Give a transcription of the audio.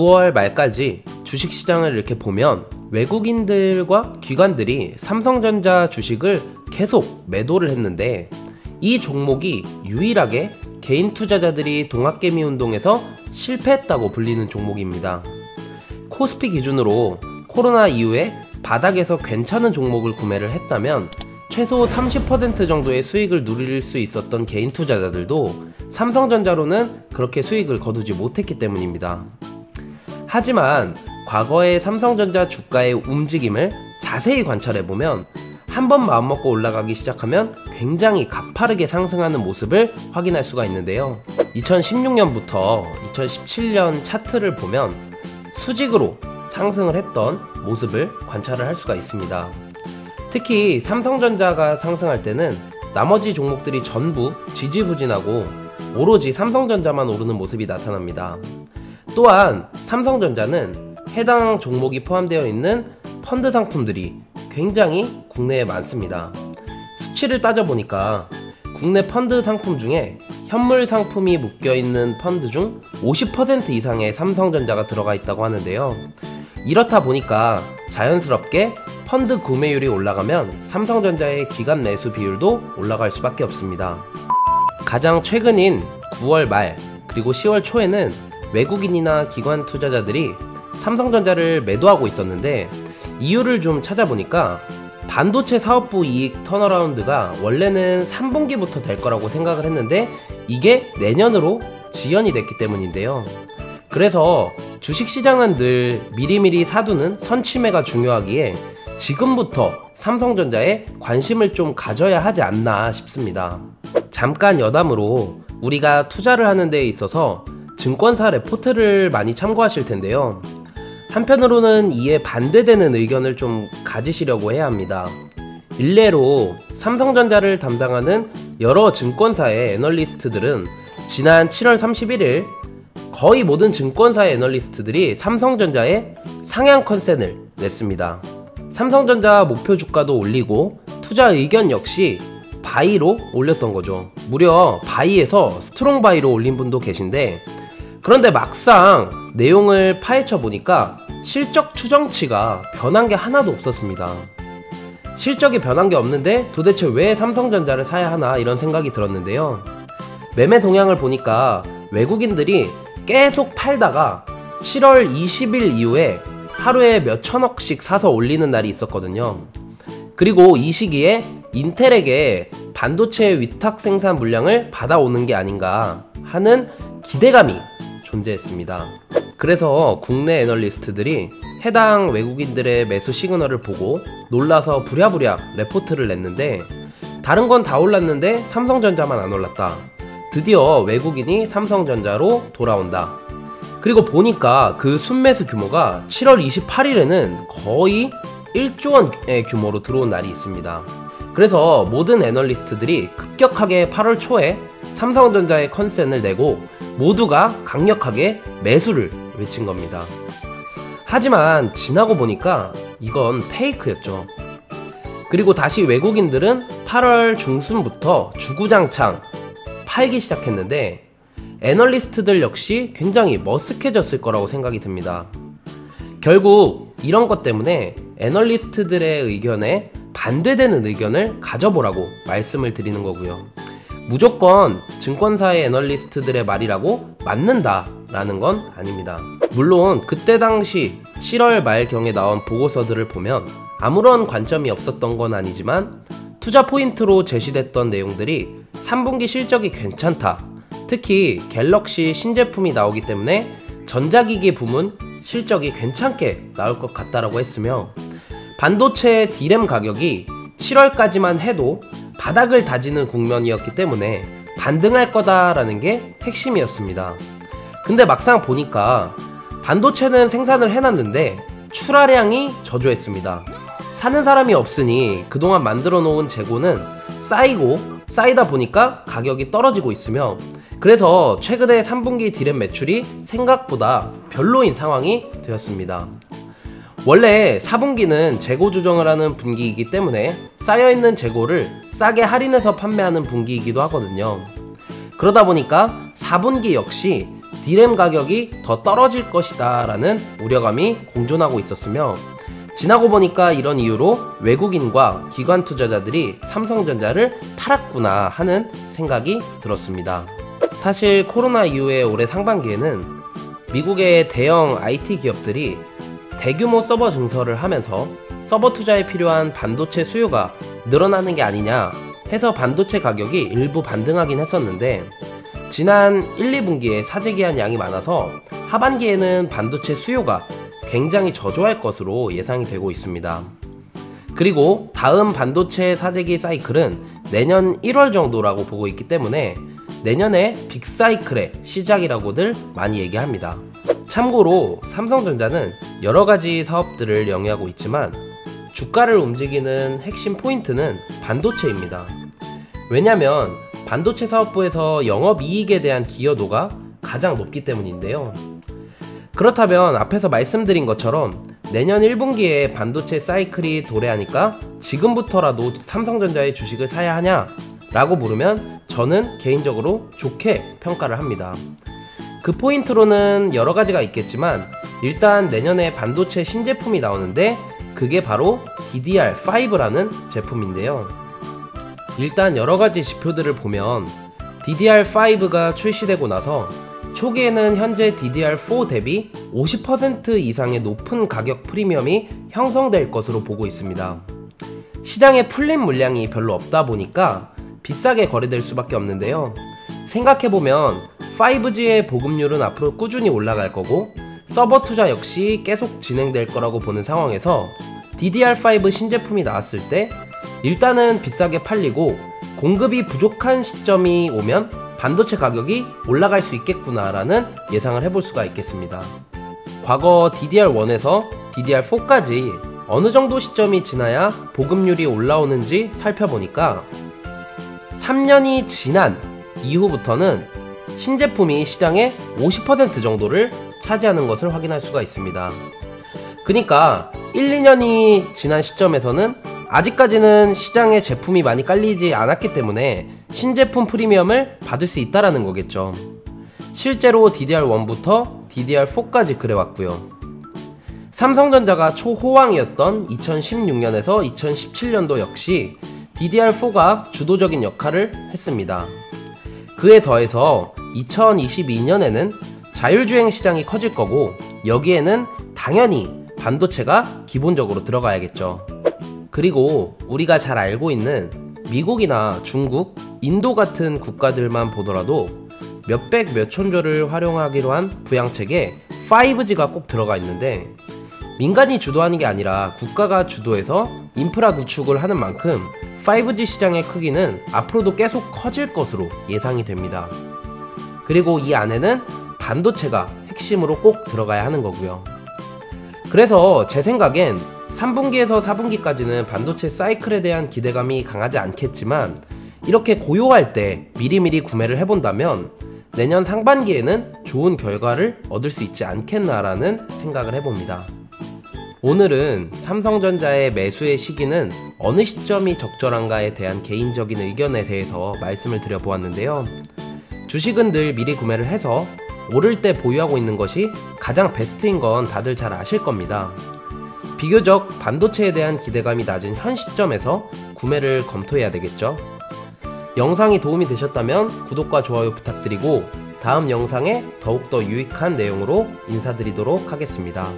9월 말까지 주식시장을 이렇게 보면 외국인들과 기관들이 삼성전자 주식을 계속 매도를 했는데, 이 종목이 유일하게 개인 투자자들이 동학개미 운동에서 실패했다고 불리는 종목입니다. 코스피 기준으로 코로나 이후에 바닥에서 괜찮은 종목을 구매를 했다면 최소 30% 정도의 수익을 누릴 수 있었던 개인 투자자들도 삼성전자로는 그렇게 수익을 거두지 못했기 때문입니다. 하지만 과거의 삼성전자 주가의 움직임을 자세히 관찰해보면 한번 마음먹고 올라가기 시작하면 굉장히 가파르게 상승하는 모습을 확인할 수가 있는데요. 2016년부터 2017년 차트를 보면 수직으로 상승을 했던 모습을 관찰을 할 수가 있습니다. 특히 삼성전자가 상승할 때는 나머지 종목들이 전부 지지부진하고 오로지 삼성전자만 오르는 모습이 나타납니다. 또한 삼성전자는 해당 종목이 포함되어 있는 펀드 상품들이 굉장히 국내에 많습니다. 수치를 따져보니까 국내 펀드 상품 중에 현물 상품이 묶여있는 펀드 중 50% 이상의 삼성전자가 들어가 있다고 하는데요. 이렇다 보니까 자연스럽게 펀드 구매율이 올라가면 삼성전자의 기관 매수 비율도 올라갈 수밖에 없습니다. 가장 최근인 9월 말 그리고 10월 초에는 외국인이나 기관 투자자들이 삼성전자를 매도하고 있었는데, 이유를 좀 찾아보니까 반도체 사업부 이익 턴어라운드가 원래는 3분기부터 될 거라고 생각을 했는데 이게 내년으로 지연이 됐기 때문인데요. 그래서 주식시장은 늘 미리미리 사두는 선취매가 중요하기에 지금부터 삼성전자에 관심을 좀 가져야 하지 않나 싶습니다. 잠깐 여담으로, 우리가 투자를 하는 데 있어서 증권사 레포트를 많이 참고하실 텐데요. 한편으로는 이에 반대되는 의견을 좀 가지시려고 해야 합니다. 일례로 삼성전자를 담당하는 여러 증권사의 애널리스트들은 지난 7월 31일 거의 모든 증권사의 애널리스트들이 삼성전자에 상향 컨센을 냈습니다. 삼성전자 목표 주가도 올리고 투자 의견 역시 바이로 올렸던 거죠. 무려 바이에서 스트롱 바이로 올린 분도 계신데, 그런데 막상 내용을 파헤쳐 보니까 실적 추정치가 변한 게 하나도 없었습니다. 실적이 변한 게 없는데 도대체 왜 삼성전자를 사야 하나 이런 생각이 들었는데요. 매매 동향을 보니까 외국인들이 계속 팔다가 7월 20일 이후에 하루에 몇 천억씩 사서 올리는 날이 있었거든요. 그리고 이 시기에 인텔에게 반도체 위탁 생산 물량을 받아오는 게 아닌가 하는 기대감이 존재했습니다. 그래서 국내 애널리스트들이 해당 외국인들의 매수 시그널을 보고 놀라서 부랴부랴 레포트를 냈는데, 다른 건 다 올랐는데 삼성전자만 안 올랐다. 드디어 외국인이 삼성전자로 돌아온다. 그리고 보니까 그 순매수 규모가 7월 28일에는 거의 1조 원의 규모로 들어온 날이 있습니다. 그래서 모든 애널리스트들이 급격하게 8월 초에 삼성전자의 컨센을 내고 모두가 강력하게 매수를 외친 겁니다. 하지만 지나고 보니까 이건 페이크였죠. 그리고 다시 외국인들은 8월 중순부터 주구장창 팔기 시작했는데, 애널리스트들 역시 굉장히 머쓱해졌을 거라고 생각이 듭니다. 결국 이런 것 때문에 애널리스트들의 의견에 반대되는 의견을 가져보라고 말씀을 드리는 거고요. 무조건 증권사의 애널리스트들의 말이라고 맞는다 라는 건 아닙니다. 물론 그때 당시 7월 말경에 나온 보고서들을 보면 아무런 관점이 없었던 건 아니지만, 투자 포인트로 제시됐던 내용들이 3분기 실적이 괜찮다, 특히 갤럭시 신제품이 나오기 때문에 전자기기 부문 실적이 괜찮게 나올 것 같다라고 했으며, 반도체 D램 가격이 7월까지만 해도 바닥을 다지는 국면이었기 때문에 반등할 거다라는 게 핵심이었습니다. 근데 막상 보니까 반도체는 생산을 해놨는데 출하량이 저조했습니다. 사는 사람이 없으니 그동안 만들어 놓은 재고는 쌓이다 보니까 가격이 떨어지고 있으며, 그래서 최근에 3분기 D램 매출이 생각보다 별로인 상황이 되었습니다. 원래 4분기는 재고 조정을 하는 분기이기 때문에 쌓여있는 재고를 싸게 할인해서 판매하는 분기이기도 하거든요. 그러다 보니까 4분기 역시 D램 가격이 더 떨어질 것이다 라는 우려감이 공존하고 있었으며, 지나고 보니까 이런 이유로 외국인과 기관 투자자들이 삼성전자를 팔았구나 하는 생각이 들었습니다. 사실 코로나 이후에 올해 상반기에는 미국의 대형 IT 기업들이 대규모 서버 증설을 하면서 서버 투자에 필요한 반도체 수요가 늘어나는 게 아니냐 해서 반도체 가격이 일부 반등하긴 했었는데, 지난 1, 2분기에 사재기한 양이 많아서 하반기에는 반도체 수요가 굉장히 저조할 것으로 예상이 되고 있습니다. 그리고 다음 반도체 사재기 사이클은 내년 1월 정도라고 보고 있기 때문에 내년에 빅사이클의 시작이라고들 많이 얘기합니다. 참고로 삼성전자는 여러가지 사업들을 영위하고 있지만 주가를 움직이는 핵심 포인트는 반도체입니다. 왜냐면 반도체 사업부에서 영업이익에 대한 기여도가 가장 높기 때문인데요. 그렇다면 앞에서 말씀드린 것처럼 내년 1분기에 반도체 사이클이 도래하니까 지금부터라도 삼성전자의 주식을 사야 하냐? 라고 물으면 저는 개인적으로 좋게 평가를 합니다. 그 포인트로는 여러 가지가 있겠지만 일단 내년에 반도체 신제품이 나오는데 그게 바로 DDR5라는 제품인데요. 일단 여러 가지 지표들을 보면 DDR5가 출시되고 나서 초기에는 현재 DDR4 대비 50% 이상의 높은 가격 프리미엄이 형성될 것으로 보고 있습니다. 시장에 풀린 물량이 별로 없다 보니까 비싸게 거래될 수밖에 없는데요. 생각해보면 5G의 보급률은 앞으로 꾸준히 올라갈 거고 서버 투자 역시 계속 진행될 거라고 보는 상황에서 DDR5 신제품이 나왔을 때 일단은 비싸게 팔리고 공급이 부족한 시점이 오면 반도체 가격이 올라갈 수 있겠구나 라는 예상을 해볼 수가 있겠습니다. 과거 DDR1에서 DDR4까지 어느 정도 시점이 지나야 보급률이 올라오는지 살펴보니까 3년이 지난 이후부터는 신제품이 시장의 50% 정도를 차지하는 것을 확인할 수가 있습니다. 그러니까 1, 2년이 지난 시점에서는 아직까지는 시장에 제품이 많이 깔리지 않았기 때문에 신제품 프리미엄을 받을 수 있다라는 거겠죠. 실제로 DDR1부터 DDR4까지 그래왔고요. 삼성전자가 초호황이었던 2016년에서 2017년도 역시 DDR4가 주도적인 역할을 했습니다. 그에 더해서 2022년에는 자율주행 시장이 커질 거고 여기에는 당연히 반도체가 기본적으로 들어가야겠죠. 그리고 우리가 잘 알고 있는 미국이나 중국, 인도 같은 국가들만 보더라도 몇백 몇천조를 활용하기로 한 부양책에 5G가 꼭 들어가 있는데 민간이 주도하는 게 아니라 국가가 주도해서 인프라 구축을 하는 만큼 5G 시장의 크기는 앞으로도 계속 커질 것으로 예상이 됩니다. 그리고 이 안에는 반도체가 핵심으로 꼭 들어가야 하는 거고요. 그래서 제 생각엔 3분기에서 4분기까지는 반도체 사이클에 대한 기대감이 강하지 않겠지만 이렇게 고요할 때 미리미리 구매를 해본다면 내년 상반기에는 좋은 결과를 얻을 수 있지 않겠나라는 생각을 해봅니다. 오늘은 삼성전자의 매수의 시기는 어느 시점이 적절한가에 대한 개인적인 의견에 대해서 말씀을 드려보았는데요. 주식은 늘 미리 구매를 해서 오를 때 보유하고 있는 것이 가장 베스트인 건 다들 잘 아실 겁니다. 비교적 반도체에 대한 기대감이 낮은 현 시점에서 구매를 검토해야 되겠죠. 영상이 도움이 되셨다면 구독과 좋아요 부탁드리고 다음 영상에 더욱더 유익한 내용으로 인사드리도록 하겠습니다.